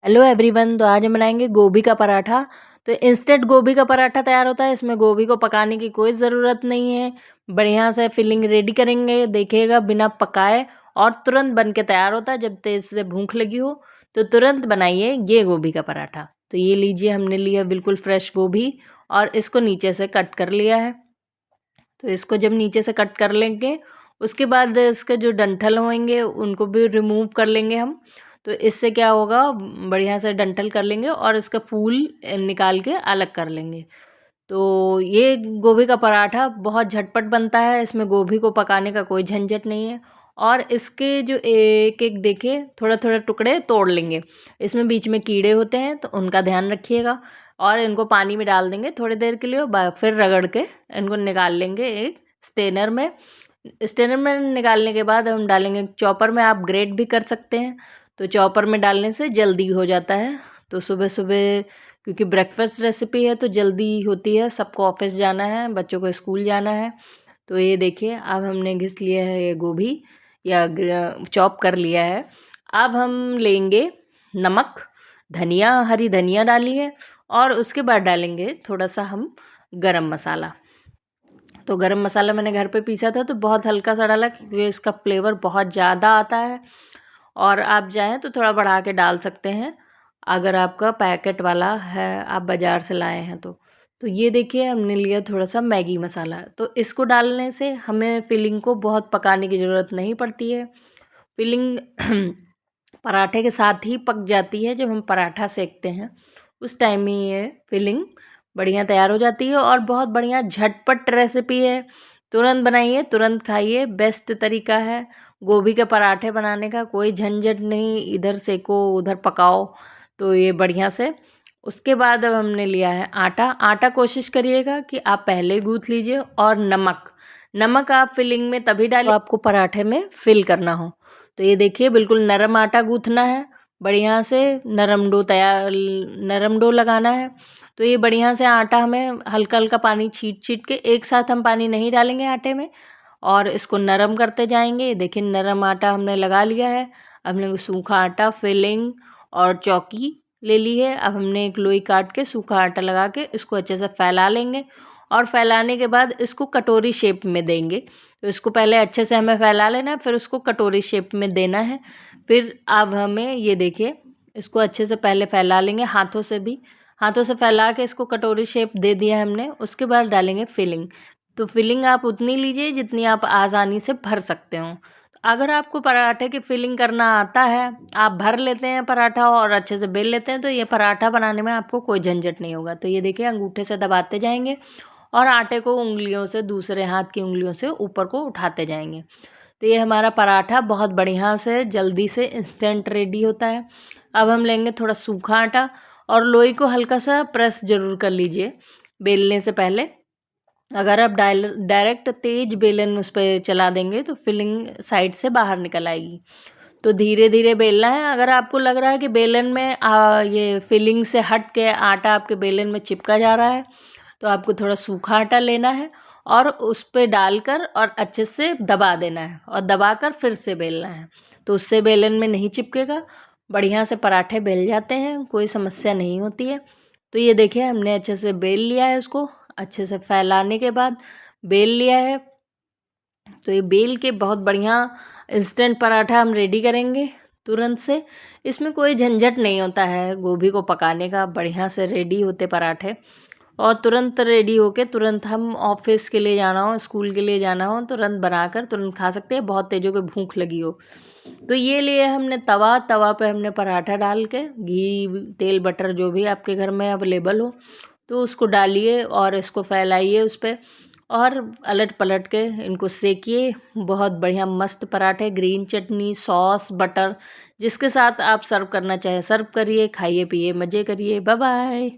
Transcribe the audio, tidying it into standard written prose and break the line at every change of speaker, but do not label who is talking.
Hello everyone. तो आज हम बनाएंगे गोभी का पराठा। तो इंस्टेंट गोभी का पराठा तैयार होता है। इसमें गोभी को पकाने की कोई ज़रूरत नहीं है। बढ़िया से फिलिंग रेडी करेंगे, देखिएगा बिना पकाए और तुरंत बन के तैयार होता है। जब तेज से भूख लगी हो तो तुरंत बनाइए ये गोभी का पराठा। तो ये लीजिए, हमने लिया बिल्कुल फ्रेश गोभी और इसको नीचे से कट कर लिया है। तो इसको जब नीचे से कट कर लेंगे, उसके बाद इसके जो डंठल होंगे उनको भी रिमूव कर लेंगे हम। तो इससे क्या होगा, बढ़िया से डंठल कर लेंगे और इसका फूल निकाल के अलग कर लेंगे। तो ये गोभी का पराठा बहुत झटपट बनता है। इसमें गोभी को पकाने का कोई झंझट नहीं है। और इसके जो एक एक देखिए, थोड़ा थोड़ा टुकड़े तोड़ लेंगे। इसमें बीच में कीड़े होते हैं तो उनका ध्यान रखिएगा। और इनको पानी में डाल देंगे थोड़ी देर के लिए, फिर रगड़ के इनको निकाल लेंगे एक स्टेनर में। स्टेनर में निकालने के बाद हम डालेंगे चॉपर में। आप ग्रेट भी कर सकते हैं। तो चॉपर में डालने से जल्दी हो जाता है। तो सुबह सुबह, क्योंकि ब्रेकफास्ट रेसिपी है तो जल्दी होती है, सबको ऑफिस जाना है, बच्चों को स्कूल जाना है। तो ये देखिए, अब हमने घिस लिया है ये गोभी या चॉप कर लिया है। अब हम लेंगे नमक, धनिया, हरी धनिया डाली है और उसके बाद डालेंगे थोड़ा सा हम गरम मसाला। तो गरम मसाला मैंने घर पे पीसा था तो बहुत हल्का सा डाला, क्योंकि इसका फ्लेवर बहुत ज़्यादा आता है। और आप चाहें तो थोड़ा बढ़ा के डाल सकते हैं, अगर आपका पैकेट वाला है, आप बाज़ार से लाए हैं तो ये देखिए, हमने लिया थोड़ा सा मैगी मसाला। तो इसको डालने से हमें फिलिंग को बहुत पकाने की ज़रूरत नहीं पड़ती है। फिलिंग पराठे के साथ ही पक जाती है। जब हम पराठा सेकते हैं उस टाइम में ये फिलिंग बढ़िया तैयार हो जाती है और बहुत बढ़िया झटपट रेसिपी है। तुरंत बनाइए, तुरंत खाइए, बेस्ट तरीका है गोभी के पराठे बनाने का। कोई झंझट नहीं, इधर सेको उधर पकाओ। तो ये बढ़िया से, उसके बाद अब हमने लिया है आटा। आटा कोशिश करिएगा कि आप पहले गूँथ लीजिए। और नमक, नमक आप फिलिंग में तभी डालिए आपको पराठे में फिल करना हो। तो ये देखिए, बिल्कुल नरम आटा गूँथना है, बढ़िया से नरम डो लगाना है। तो ये बढ़िया से आटा हमें हल्का हल्का पानी छीट छीट के, एक साथ हम पानी नहीं डालेंगे आटे में, और इसको नरम करते जाएंगे। देखिए, नरम आटा हमने लगा लिया है। अब हमने सूखा आटा, फिलिंग और चौकी ले ली है। अब हमने एक लोई काट के सूखा आटा लगा के इसको अच्छे से फैला लेंगे। और फैलाने के बाद इसको कटोरी शेप में देंगे। तो इसको पहले अच्छे से हमें फैला लेना है, फिर उसको कटोरी शेप में देना है। फिर अब हमें ये देखिए, इसको अच्छे से पहले फैला लेंगे हाथों से भी। हाथों से फैला के इसको कटोरी शेप दे दिया हमने। उसके बाद डालेंगे फिलिंग। तो फिलिंग आप उतनी लीजिए जितनी आप आसानी से भर सकते हो। अगर आपको पराठे की फिलिंग करना आता है, आप भर लेते हैं पराठा और अच्छे से बेल लेते हैं, तो ये पराठा बनाने में आपको कोई झंझट नहीं होगा। तो ये देखिए, अंगूठे से दबाते जाएंगे और आटे को उंगलियों से, दूसरे हाथ की उंगलियों से ऊपर को उठाते जाएंगे। तो ये हमारा पराठा बहुत बढ़िया से जल्दी से इंस्टेंट रेडी होता है। अब हम लेंगे थोड़ा सूखा आटा और लोई को हल्का सा प्रेस ज़रूर कर लीजिए बेलने से पहले। अगर आप डायरेक्ट तेज बेलन उस पर चला देंगे तो फिलिंग साइड से बाहर निकल आएगी। तो धीरे धीरे बेलना है। अगर आपको लग रहा है कि बेलन में ये फिलिंग से हट के आटा आपके बेलन में चिपका जा रहा है, तो आपको थोड़ा सूखा आटा लेना है और उस पे डालकर और अच्छे से दबा देना है और दबाकर फिर से बेलना है। तो उससे बेलन में नहीं चिपकेगा, बढ़िया से पराठे बेल जाते हैं, कोई समस्या नहीं होती है। तो ये देखिए, हमने अच्छे से बेल लिया है, इसको अच्छे से फैलाने के बाद बेल लिया है। तो ये बेल के बहुत बढ़िया इंस्टेंट पराठा हम रेडी करेंगे तुरंत से। इसमें कोई झंझट नहीं होता है गोभी को पकाने का। बढ़िया से रेडी होते पराठे और तुरंत रेडी होके, तुरंत हम ऑफिस के लिए जाना हो, स्कूल के लिए जाना हो, तुरंत बनाकर तुरंत खा सकते हैं, बहुत तेज़ों को भूख लगी हो। तो ये लिए हमने तवा। तवा पे हमने पराठा डाल के, घी तेल बटर जो भी आपके घर में अवेलेबल हो, तो उसको डालिए और इसको फैलाइए उस पर और अलट पलट के इनको सेकिए। बहुत बढ़िया मस्त पराठे, ग्रीन चटनी, सॉस, बटर, जिसके साथ आप सर्व करना चाहें सर्व करिए, खाइए पिए मज़े करिए। Bye bye.